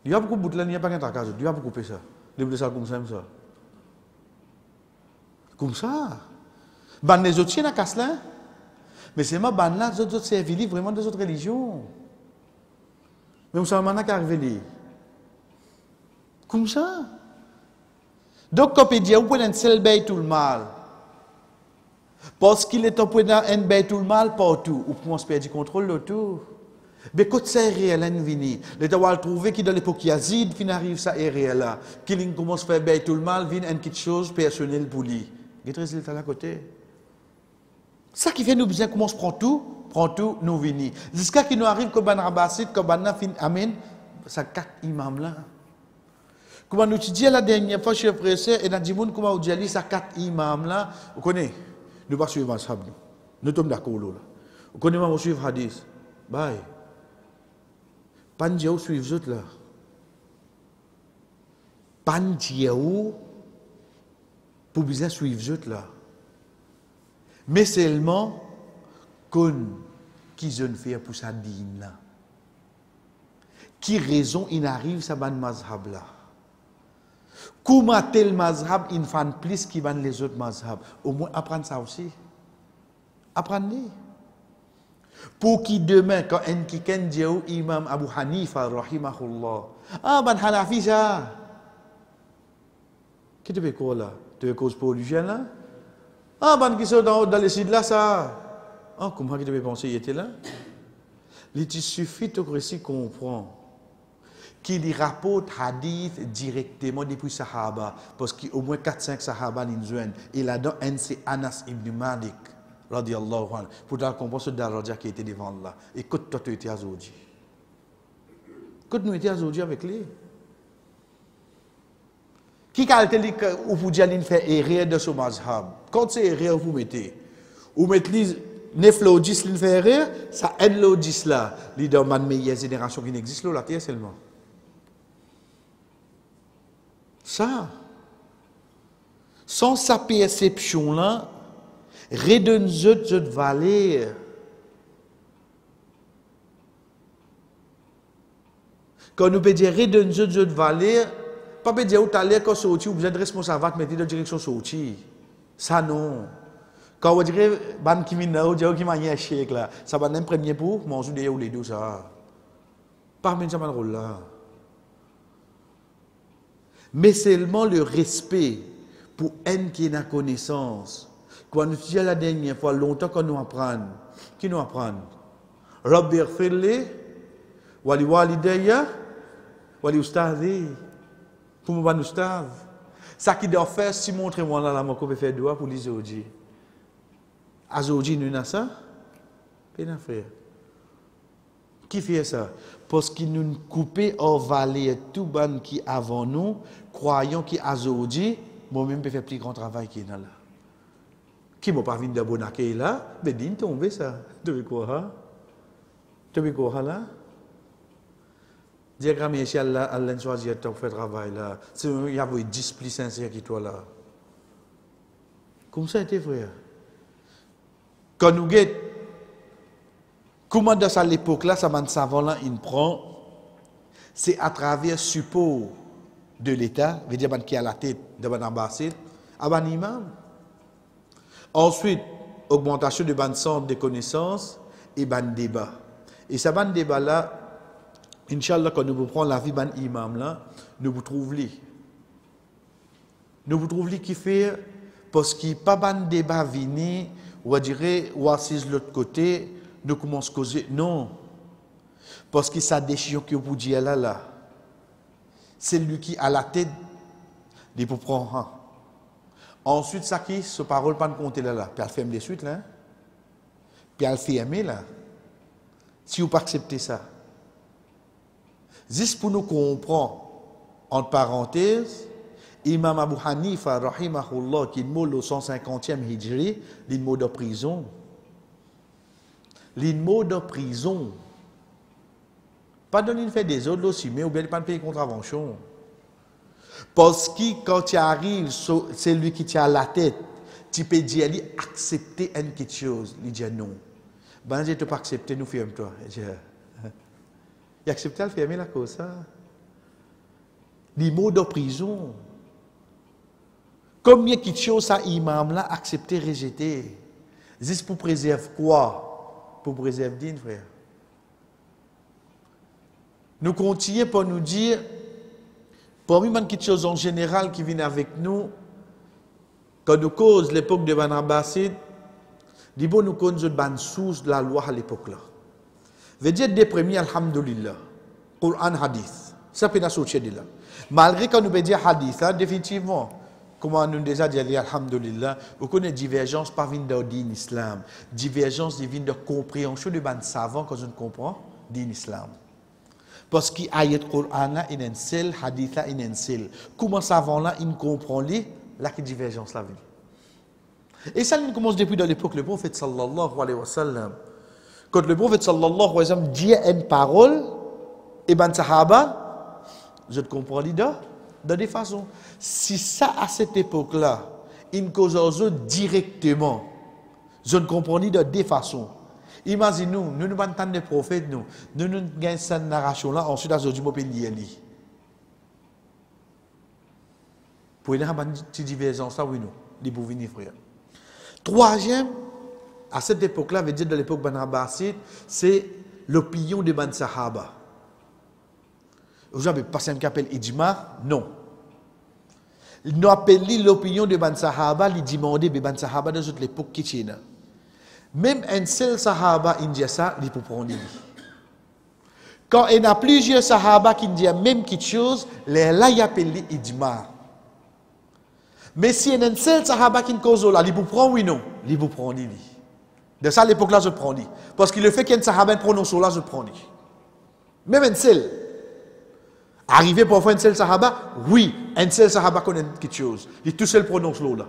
Il y a beaucoup de boutons, il n'y a pas qu'un tracas, il y a beaucoup de ça. Il y a ça comme ça. Comme ça. Ben les autres, il y a casse là. Mais c'est moi, ben là, les autres servent vraiment des autres religions. Mais musulmans qui arrivent. Comme ça. Donc, quand on dit, vous pouvez un seul bail tout le mal. Parce qu'il est en point un bail tout le mal partout. Ou pour perdre du contrôle de tout. Mais quand c'est réel, on vient. Les gens trouver que dans l'époque Yazid, fin arrive ça est réel là. Qu'il commence à faire bail tout le mal, vient une petite chose personnelle pour lui. Il y a des résultats à côté. Ça qui fait nous besoin commence prend tout, nous venir. Jusqu'à qu'il nous arrive que ban Rabbasid, que ban fin amen, ça 4 imams là. Comment nous dit la dernière fois, chef frère, et dans Dimoun, comment on dit ça 4 imams là, vous connaissez, nous ne pas suivre Mazhab, nous sommes d'accord là. Vous connaissez, nous suivre Hadith. Bye. Pandiaou suivre les autres là. Pandiaou, pour bien suivre les autres là. Mais seulement, qu'on qui jeune fait pour sa dîne là. Qui raison il arrive sa ban mazhab là. Comment tel mazhab il fait plus qui ban les autres mazhab. Au moins apprendre ça aussi. Apprenez. Pour qui demain quand un qui ken dit imam Abu Hanifa rahimahullah. Ah ban Hanafi ça. Qui te fait quoi là? Tu veux cause pour l'hygiène là? Ah ban qui sont dans les sites là ça. Ah comment tu peux penser il était là? Il suffit de récit comprendre qu'il rapporte hadith directement depuis Sahaba parce qu'au moins 4-5 Sahaba l'injouent et là-dedans un c'est Anas ibn Malik radiyallahu anhu pour comprendre ce daraja qui était devant là et que toi tu étais aujourd'hui que nous étions aujourd'hui avec lui qui a été ou vous dire qu'il fait erreur de ce mazhab quand c'est erreur vous mettez 9 ou 10 qui fait erreur ça aide le 10 là il y a une meilleure génération qui n'existe là la seulement ça sans sa perception là redonne cette valeur quand nous peut dire redonne cette valeur pas peut dire où tu l'air quand sorti ou vous êtes responsable de mettre dans direction sortie ça non quand on dirait ban qui mina ou dire qui m'a chèque là ça va même premier pour manger des ou les deux ça pas même ça man rôle là mais seulement le respect pour un qui est dans la connaissance. Quand nous disons la dernière fois, longtemps qu'on nous apprend, qui nous apprend? Rabbi ighfirli, wali walidayya, wali ustadhi. Pour moi, nous ustadh. Ça qui doit faire, si montrez-moi là, la peut faire doigt pour les aujourd'hui. Aujourd'hui, nous avons ça? Pas frère. Qui fait ça? Parce qu'il nous coupe en valeur tout ban qui avant nous, croyant qu'aujourd'hui, moi-même, je fais plus grand travail qui est là. Qui m'a pas vu de bon accueil là, mais dis tomber ça. Tu veux quoi? Tu veux quoi là? Dire que Michel Allah choisit de faire travail là. Il y a 10 plus sincères qui toi là. Comme ça, était frère. Quand nous guettons, Comment dans cette époque-là, ça m'a savant-là, il prend, c'est à travers support de l'État, veut dire qui est à la tête de l'ambassade, à l'imam. Ensuite, augmentation de ban centre de connaissances et ban débat. Et ce ban débat-là, Inch'Allah, quand nous prenons la vie ban imam là, nous vous trouvons li. Nous vous trouvons li qui fait, parce qu'il n'y a pas ban débat vini, ou à dire, ou assis de l'autre côté, nous commençons à causer. Non. Parce que sa décision que vous dites là, c'est lui qui a la tête, il peut prendre. Ensuite, ça qui, ce parole pas de compter là, puis elle ferme des suites là, puis elle ferme là. Si vous pas accepter ça, juste pour nous comprendre, entre parenthèses, Imam Abu Hanifa, rahimahullah, qui est mort au 150e hijri, il est mort de prison. Il est mort de prison. Pas donner une fait des autres aussi, mais ou bien pas de payer contravention. Parce que quand tu arrives, c'est lui qui tient la tête. Tu peux dire, accepter une quelque chose. Il dit non. Ben, je ne peux pas accepter, nous ferme-toi. Il accepte de fermer la cause. Les mots de prison. Combien de choses ça, imam là, accepter, rejeter. Juste pour préserver quoi? Pour préserver din, frère. Nous continuons pour nous dire, parmi les choses en général qui viennent avec nous, quand nous cause l'époque de Ban Abbasid, nous cause une source de la loi à l'époque là. Veut dire des premiers, alhamdulillah, Coran, hadith. Ça peut nous sortir de là. Malgré qu'on nous dire hadith, hein, définitivement, comme on nous déjà dit, alhamdulillah, vous connaissez divergence pas vient de l'islam. Divergence vient de compréhension de ban savant quand on comprend l'islam. Parce qu'il y a ayat Coran là, il y a un seul, hadith là, il y a un seul. Comment savant là, il comprend là qui divergence là vient. Et ça, il commence depuis dans l'époque le prophète sallallahu alayhi wa sallam. Quand le prophète sallallahu alayhi wa sallam dit une parole, et ben sahaba, je te comprends de des façons. Si ça à cette époque-là, il cause directement, je ne comprends ni de des façons. Imaginez-nous, nous ne pas entendre des prophètes, nous gagnons cette narration-là, ensuite, à ce moment là pour y avoir une petite divergence, là, oui, nous, les pour venir, frère. Troisième, à cette époque-là, veut dire de l'époque Ban Abbasid, c'est l'opinion des Ban Sahaba. Vous avez passé un qui appelle Ijma? Non. Ils nous appellent l'opinion des Ban Sahaba, ils demandent des Ban Sahaba dans toute l'époque qui est là. Même un seul Sahaba, il dit ça, il peut prendre. Quand il y a plusieurs Sahaba qui disent même quelque chose, là, il appelle Ijma. Mais si il y a un seul Sahaba qui cause là, il peut prendre oui non, il peut prendre. De ça, à l'époque-là, je prends. Parce que le fait qu'il y ait un Sahaba qui prononce là, je prends. Même un seul. Arrivé pour faire un seul Sahaba, oui, un seul Sahaba connaît quelque chose. Il tout seul prononce là.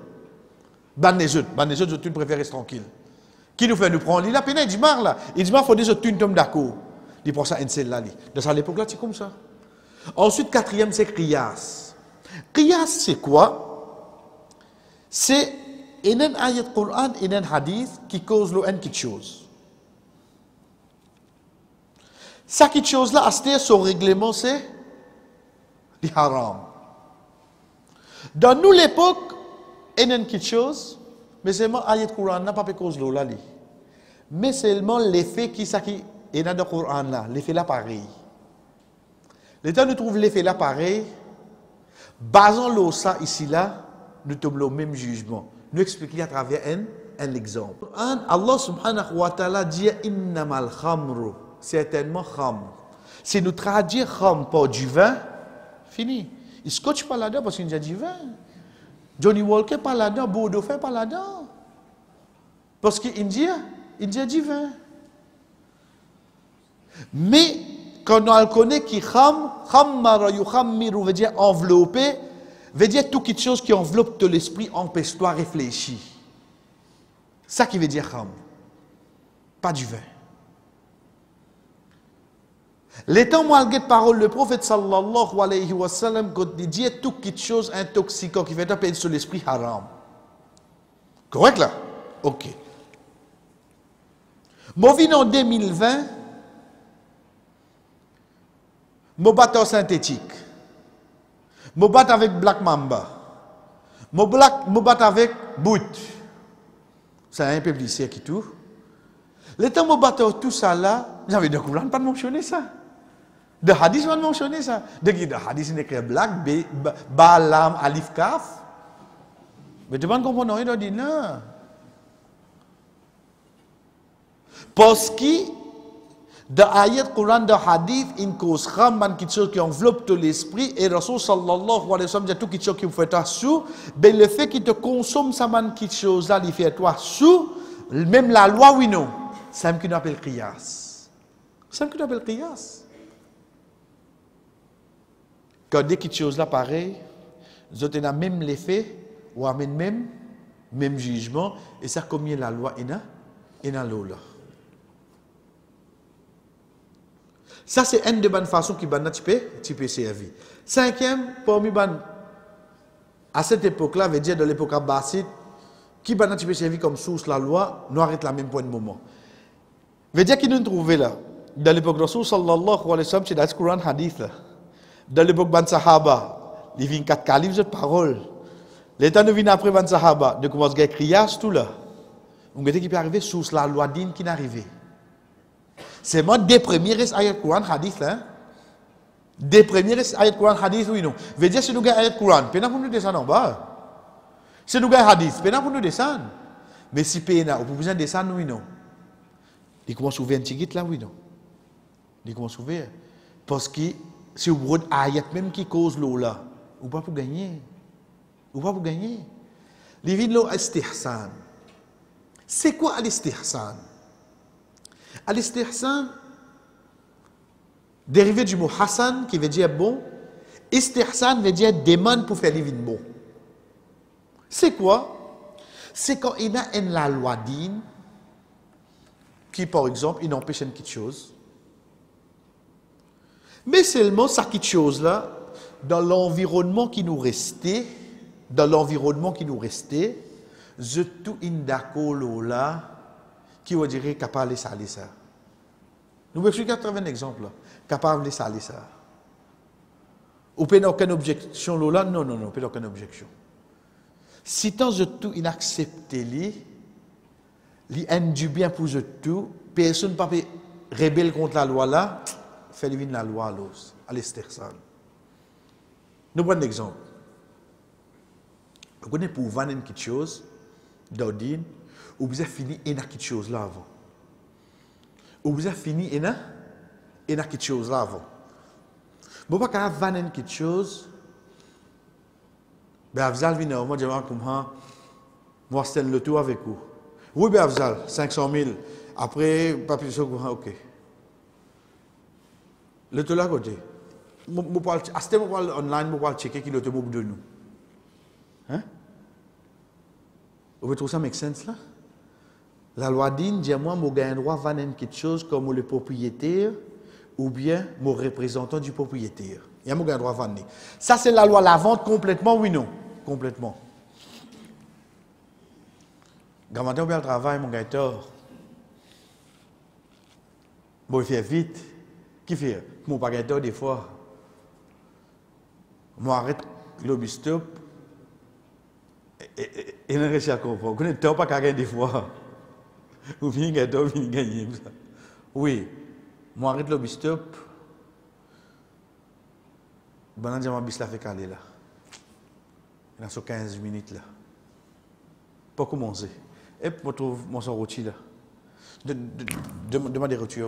Ban les autres, je préfère rester tranquille. Qui nous fait nous prendre? Il a peine Ijma là. Ijma, il faut dire que tu tombes d'accord. Il prend ça un seul là. De ça, à l'époque-là, c'est comme ça. Ensuite, quatrième, c'est Qiyas. Qiyas, c'est quoi? C'est un ayat Qur'an, un hadith qui cause quelque chose. Ça, quelque chose là, à son règlement, c'est le haram. Dans nous, l'époque, il y a quelque chose, mais seulement ayat Qur'an n'a pas pu cause là. Mais seulement l'effet qui est dans le Qur'an là, l'effet là pareil. Le temps nous trouve l'effet là pareil, basons-le ça ici là, nous tombons le même jugement. Nous expliquons à travers un exemple. Allah subhanahu wa ta'ala dit innamal khamru, certainement khamr. Si nous traduisons khamr par du vin, fini. Il scotche pas là-dedans parce qu'il y a du vin. Johnny Walker pas là-dedans, Bordeaux fait pas là-dedans. Parce qu'il dit du vin. Mais quand on connaît qui khammara yukhammiru veut dire envelopper, veut dire toute chose qui enveloppe de l'esprit, empêche-toi de réfléchir. Ça qui veut dire kham. Pas du vin. L'étant malgré parole, le prophète sallallahu alayhi wa sallam, quand il dit toute chose intoxiquante qui fait taper sur l'esprit haram. Correct là? Ok. Moi, vin en 2020, je bats synthétique. Je bats avec Black Mamba. Je bats avec Boot. C'est un peu plus qui tout. Le temps que je bats tout ça là, j'avais de comprendre pas de mentionner ça. De hadith, on mentionner ça. De hadith, il écrit Black, Balam, Alif, Kaf. Mais tu vas comprendre, il dit non. Parce que dans l'ayat Coran, dans le hadith, il cause ramman quelque chose qui enveloppe tout l'esprit et Rasul sallallahu alayhi wa sallam dit tout quelque chose qui vous fait toi sous, ben le fait qu'il te consomme ça man quelque chose là, il fait toi sous, même la loi oui non, c'est ce qu'on appelle qiyas. C'est ce qu'on appelle qiyas. Quand des quelque chose là pareil, vous avez même l'effet ou amène même jugement et ça combien la loi est dans l'eau là. Ça, c'est une des bonnes façons qui peut servir. Cinquième, parmi à cette époque-là, veut dire dans l'époque abbasside, qui peut servir comme source la loi, nous arrête la même point de moment. Veut dire qu'il nous trouve là, dans l'époque de Rasul sallallahu alayhi wa sallam, c'est dans le Coran hadith là. Dans l'époque ban Sahaba, il vient 4 califs de parole. L'état nous vient après ban Sahaba, de commencer à crier tout là. On dit qu'il peut arriver source la loi dine qui n'arrive. C'est moi des premiers ayats Coran hadith là. Des premiers ayats Coran hadith oui non. Veut dire si nous avons ayat Coran, pena pour nous descendre en bas. Si nous avons hadith, pena pour nous descendre. Mais si pena, on peut besoin descendre oui non. Il commence à ouvrir un petit là oui non. Il commence à ouvrir parce que si vous prenez ayat même qui cause l'eau là, ou pas pour gagner. Ou pas pour gagner. Les vins l'eau istihsan. C'est quoi al-istihsan? Al-istihsan, dérivé du mot Hassan, qui veut dire bon, istihsan veut dire demande pour faire les vins bon. C'est quoi? C'est quand il y a une la loi dine, qui par exemple, il empêche une petite chose. Mais seulement, ça petite chose là, dans l'environnement qui nous restait, je tout indako là, qui va dire capable de saler ça. Nous avons 80 exemples là, capable de saler ça. Ou pas aucune objection là, non, pas aucune objection. Si tant je tout inaccepté li du bien pour je tout, personne ne peut rebelle contre la loi là, fait vivre la loi à l'estihsan. Nous prenons un exemple. Vous connaissez pour vendre quelque chose, d'ordine, ou vous avez fini une quelque chose là avant. Ou vous avez fini une quelque chose là avant. Vous ne pouvez pas vendre quelque chose, ben Afzal vient moi je vais comme moi c'est le tout avec vous. Oui ben Afzal 500 000 après papier ok. Le tout là côté. Moi parle à ce moment online moi parle checker qui le tout de nous. Hein? Vous trouvez ça make sense là? La loi dit, moi, je gagne droit à vendre quelque chose comme le propriétaire ou bien mon représentant du propriétaire. Il y a mon droit à vendre. Ça, c'est la loi, la vente complètement, oui, non? Complètement. Quand on bien le travail, mon gars, tort. Bon, il fait vite. Qui fait? Mon pas tort des fois. Moi, arrête le bistop. Et ne réussit à comprendre. Vous connaissez pas qu'à des fois. Vous venez gagner. Oui. Moi, arrête le bistop. Ben, on dit que je fait caler là. Il y a sur 15 minutes là. Pas commencer. Et puis, je trouve mon son rôti là. Demandez rôti.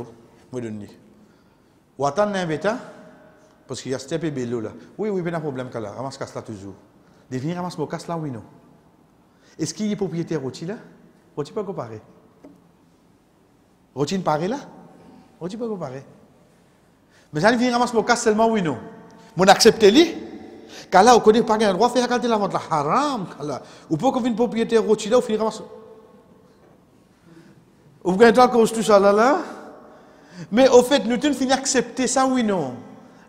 Moi, donne. Ou attendre un bêta. Parce qu'il y a ce peu bello là. Oui, pas de problème là. Ramasse casse là toujours. De venir ramasser mon casse là, oui, non. Est-ce qu'il y a propriétaire rôti là? Rôti pas comparé. Rôti ne paraît là? Rôti pas comparé. Mais ça vient ramasser mon casse seulement, oui, non. Mon accepte lui. Car là, on connaît pas un droit faire calter la vente la haram. Ou pas qu'on vienne propriétaire rôti là, ou finir ramasser. Vous gagnez tant cause tout ça là? Mais au fait, nous devons finir accepter ça, oui, non.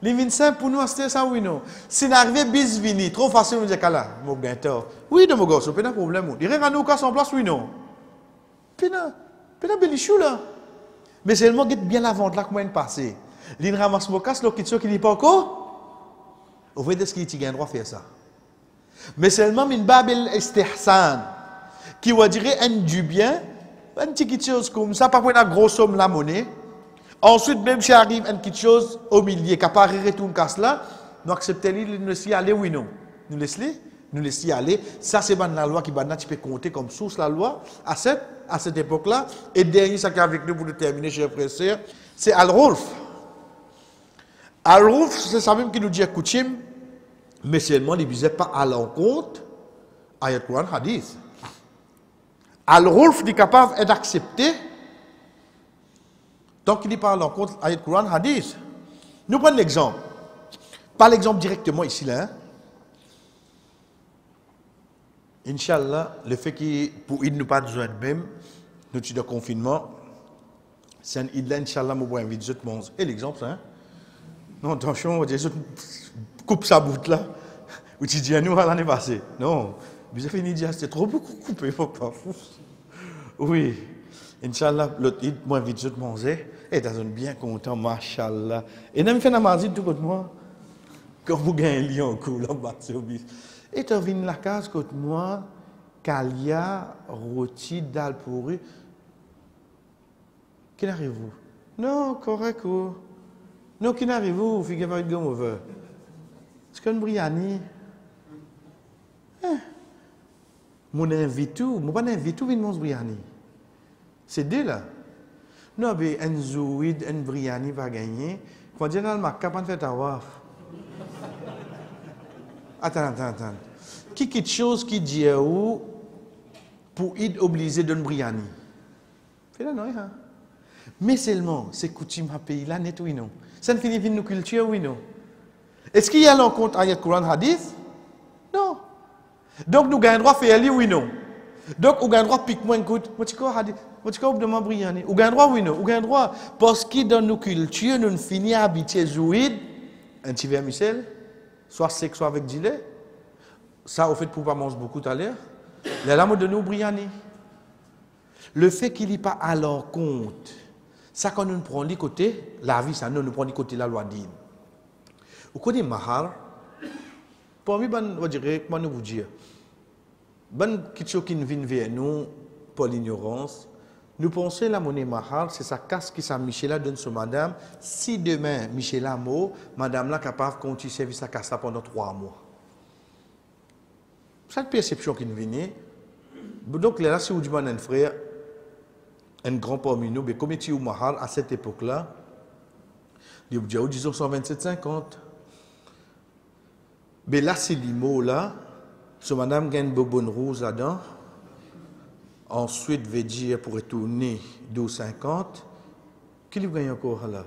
Les vins simples pour nous, c'est ça, oui, non. Si n'arrive bis vini, trop facile, on dit que là, mon gain tort. Oui, de mon gosse, pas de problème. Il reste à nous casse en place, oui, non. Pena belichou là. Mais seulement, bien la vente là, comment elle passe. L'in ramasse mon casse, l'autre qui n'est pas encore. Vous voyez ce qu'il a le droit de faire ça. Mais seulement, une babel istihsan, qui va dire un du bien, une petite chose comme ça, pas pour une grosse somme la monnaie. Ensuite, même si arrive une petite chose au milieu, qui apparaît retourne casse là, nous acceptons, nous laissons aller, oui, non. Nous laissons aller. Ça, c'est la loi qui tu peux compter comme source la loi à cette époque-là. Et dernier, ça qui est avec nous pour le terminer, chers frères et sœurs, c'est Al-Rulf. Al-Rulf, c'est ça même qui nous dit coutume, mais seulement, il ne visait pas à l'encontre, ayat Quran, hadith. Al-Rulf est capable d'accepter, tant qu'il n'est pas à l'encontre, ayat Quran, hadith. Nous prenons l'exemple. Pas l'exemple directement ici, là. Hein? Inch'Allah, le fait qu'il pour il nous pas besoin de même, nous de confinement, c'est un idée, Inch'Allah, je vais inviter tout le monde. Et l'exemple, hein? Non, attention, on dit, coupe sa boute là. Ou tu dis à nous l'année passée. Non, vous avez fini de dire, c'était trop beaucoup coupé, il faut pas fou. Oui, Inch'Allah, l'autre idée, moi, invite tout le monde. Et t'as un bien content, machallah. Et même fait la mazine tout contre moi. Quand vous gagnez un lion, là, bas, c'est obligé. Et tu viens la case contre moi, Kalia, rôti, dalle pourri. Qui n'arrive-vous? Non, correct. Non, qui n'arrive-vous? Figure pas de gomme over. C'est qu'un briani. Mon invite tout, mon pas invite tout, mon briani. C'est deux là. Non, mais un zouid, un briani va gagner. Quand je n'ai pas de faire ta waf. Attends. Qui quelque chose qui dit où pour être obligé d'un briani? Fais la non, hein? Mais seulement, c'est coutume à pays là, net oui non. Ça ne finit pas nos cultures, oui non. Est-ce qu'il y a l'encontre ayat Quran hadith? Non. Donc nous gagnons droit faire oui non. Donc nous gagnons droit pique moins écoute. Moi tu crois hadith, moi tu crois de briani. Nous gagnons droit oui non. Nous gagnons droit parce que dans nos cultures nous finissons à habiter zouid, un petit vermicelle, soit sec soit avec gilet. Ça, au fait, pour pas manger beaucoup tout à l'heure. La lame de nous, briani. Le fait qu'il n'y ait pas à l'encontre, ça, quand nous prenons les côtés, la vie, ça, nous prenons les côtés la loi d'Inde. Vous connaissez mahar? Pour moi, on va dire, comment vous dire? Quelque chose qui vient vers nous, pour l'ignorance, nous pensons que la monnaie mahar, c'est sa casse qui sa Michela donne sur madame. Si demain, Michela mort, madame là capable de continuer servir sa casse là pendant 3 mois. Cette perception qui nous vient, donc là, si vous dites un frère, un grand parmi nous, mais comme tu mahal à cette époque-là, disons 127,50. Mais là, c'est les mots là, ce madame gagne une bonne rose là-dedans. Ensuite, veut dire pour retourner 12,50. Qui lui gagne encore là?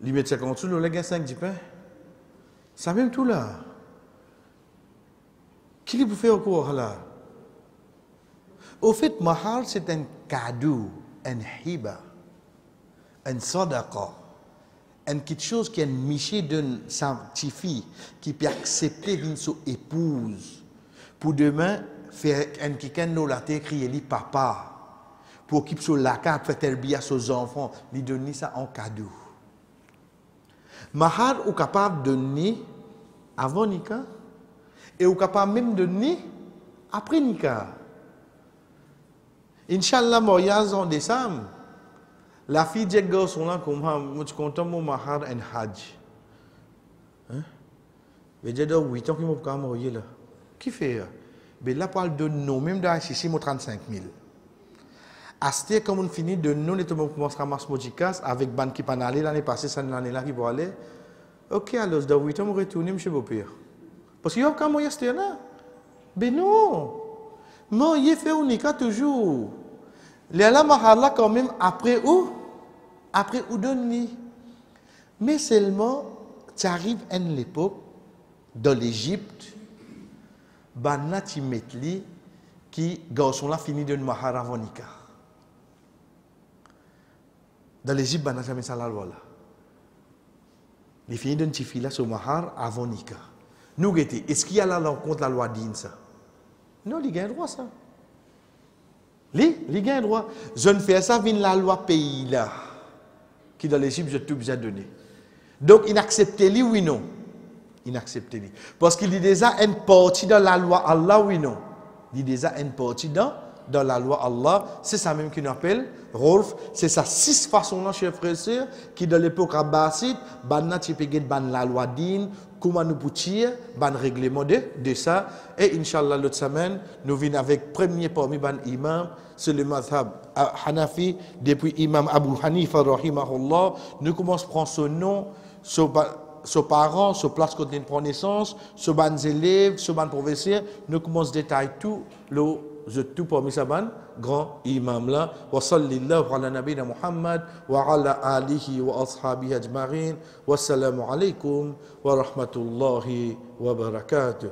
Il met 50 sous, il gagne 5 pain. Ça même tout là. Qui lui fait encore là? Au fait, mahal, c'est un cadeau, un hiba, un sadaqa, quelque chose qui est miché d'une sa petite fille, qui peut accepter d'une son épouse, pour demain faire un quelqu'un nous l'a crié li papa, pour qu'il soit la carte faire tel bien à ses enfants, lui donner ça en cadeau. Mahal est capable de donner avant Nika. Et vous êtes capable même de donner après Nika. Inch'Allah, mariage en décembre. La fille de garçon là, comme je suis content de mon mahar en hajj. Mais j'ai dit 8 ans qu'il m'a pas marié là. Qui fait? Mais là, pour le donner, même dans ici, moi 35 000. Asté, comme on finit de nous, on commence à ramasser Mojikas avec Ban qui panale l'année passée, cette année-là qui va aller. Ok, alors, dans 8 ans, je retourne, M. Beaupère. Parce qu'il y a quand même un là. Mais non. Non, il fait unique toujours. Les là, là quand même, après où? Après où donner. Mais seulement, tu arrives à l'époque, dans l'Égypte, Banna Timetli, qui, garçon là, finit de mahar avant Nika. Dans l'Égypte, Banna jamais ça la loi là. Il finit de tifi là sur mahar avant Nika. Nous, est-ce qu'il y a là l'encontre de la loi d'Inde ça? Non, il y a un droit ça. Les gains droit. Je ne fais ça, vient la loi pays là, qui dans l'Égypte, je tout bien donné. Donc, il accepte lui, oui, non. Il accepte lui. Parce qu'il dit déjà une partie dans la loi Allah, oui, non. Il dit déjà une partie dans la loi Allah. C'est ça même qu'on appelle Rolf. C'est ça 6 façons là, chers frères et sœurs, qui dans l'époque abbasside, banna tipeged ban la loi din, comment nous poutir, ban règlement de ça. Et Inch'Allah, l'autre semaine, nous venons avec premier parmi ban imam, c'est le mazhab Hanafi, depuis imam Abu Hanifa, rahimahullah. Nous commençons à prendre son nom, ses parents, ses places qu'on prend naissance, ses ban élèves, ses ban professeurs. Nous commençons à détailler tout tout parmi sa ban grand imam là. Wa sallallahu ala nabina Muhammad wa ala alihi wa ashabihi ajma'in. Wassalamu alaikum wa rahmatullahi wa barakatuh.